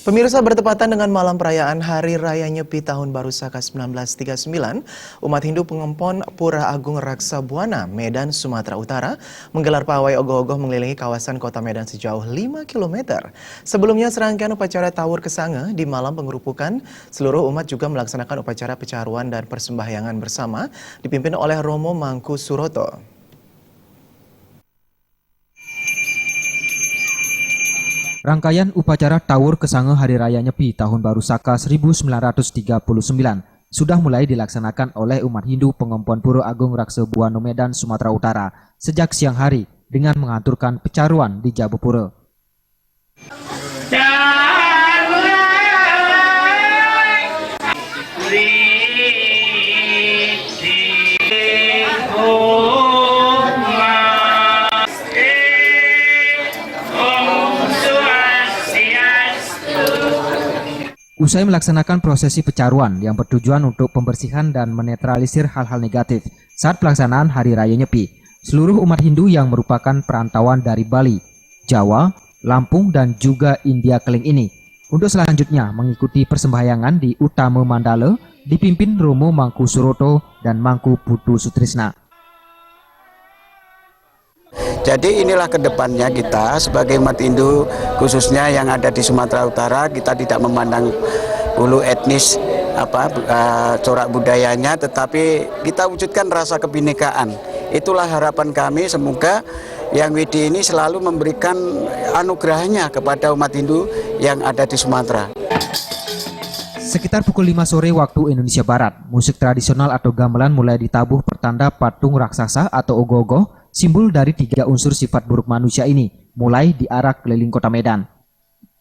Pemirsa, bertepatan dengan malam perayaan Hari Raya Nyepi Tahun Baru Saka 1939, umat Hindu Pengempon Pura Agung Raksa Buana, Medan, Sumatera Utara menggelar pawai ogoh-ogoh mengelilingi kawasan kota Medan sejauh 5 km. Sebelumnya serangkaian upacara Tawur Kesange di malam pengerupukan, seluruh umat juga melaksanakan upacara pecaruan dan persembahyangan bersama dipimpin oleh Romo Mangku Suroto. Rangkaian upacara Tawur Kesange Hari Raya Nyepi Tahun Baru Saka 1939 sudah mulai dilaksanakan oleh umat Hindu Pengempon Pura Agung Raksa Buana Medan, Sumatera Utara sejak siang hari dengan mengaturkan pecaruan di Jabapura. Usai melaksanakan prosesi pecaruan yang bertujuan untuk pembersihan dan menetralisir hal-hal negatif saat pelaksanaan Hari Raya Nyepi, seluruh umat Hindu yang merupakan perantauan dari Bali, Jawa, Lampung, dan juga India Keling ini untuk selanjutnya mengikuti persembahyangan di Utama Mandala dipimpin Romo Mangku Suroto dan Mangku Putu Sutrisna. Jadi inilah kedepannya kita sebagai umat Hindu khususnya yang ada di Sumatera Utara, kita tidak memandang bulu etnis corak budayanya, tetapi kita wujudkan rasa kebinekaan. Itulah harapan kami, semoga Yang Widi ini selalu memberikan anugerahnya kepada umat Hindu yang ada di Sumatera. Sekitar pukul 5 sore waktu Indonesia Barat, musik tradisional atau gamelan mulai ditabuh pertanda patung raksasa atau ogoh-ogoh, simbol dari 3 unsur sifat buruk manusia ini, mulai diarak keliling kota Medan.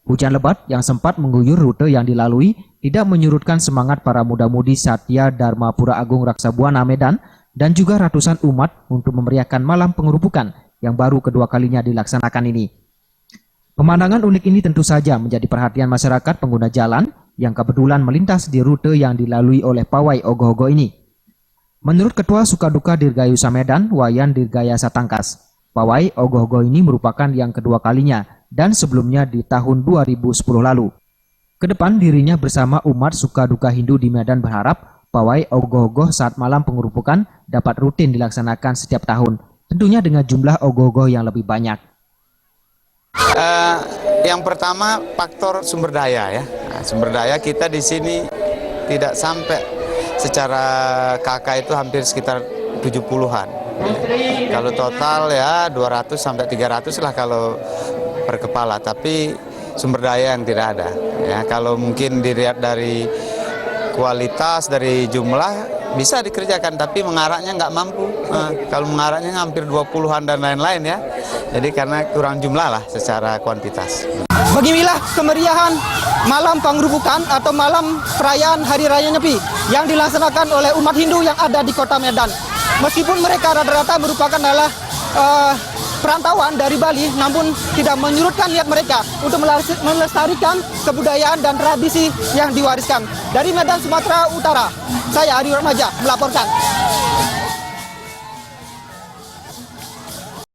Hujan lebat yang sempat mengguyur rute yang dilalui tidak menyurutkan semangat para muda-mudi Satya Dharma Pura Agung Raksa Buana Medan dan juga ratusan umat untuk memeriahkan malam pengerupukan yang baru kedua kalinya dilaksanakan ini. Pemandangan unik ini tentu saja menjadi perhatian masyarakat pengguna jalan yang kebetulan melintas di rute yang dilalui oleh pawai ogoh-ogoh ini. Menurut Ketua Sukaduka Dirgayusa Medan, Wayan Dirgayasa Tangkas, pawai ogoh-ogoh ini merupakan yang kedua kalinya dan sebelumnya di tahun 2010 lalu. Kedepan dirinya bersama umat Sukaduka Hindu di Medan berharap pawai ogoh-ogoh saat malam pengerupukan dapat rutin dilaksanakan setiap tahun, tentunya dengan jumlah ogoh-ogoh yang lebih banyak. Yang pertama faktor sumber daya ya. Sumber daya kita di sini tidak sampai secara kakak itu hampir sekitar 70-an. Kalau total ya 200 sampai 300 lah kalau per kepala, tapi sumber daya yang tidak ada. Ya, kalau mungkin dilihat dari kualitas dari jumlah bisa dikerjakan, tapi mengaraknya nggak mampu. Kalau mengaraknya hampir 20-an dan lain-lain ya. Jadi karena kurang jumlah lah secara kuantitas. Beginilah kemeriahan malam pengerupukan atau malam perayaan Hari Raya Nyepi yang dilaksanakan oleh umat Hindu yang ada di kota Medan. Meskipun mereka rata-rata merupakan adalah perantauan dari Bali, namun tidak menyurutkan niat mereka untuk melestarikan kebudayaan dan tradisi yang diwariskan. Dari Medan, Sumatera Utara, saya Ari Remaja melaporkan.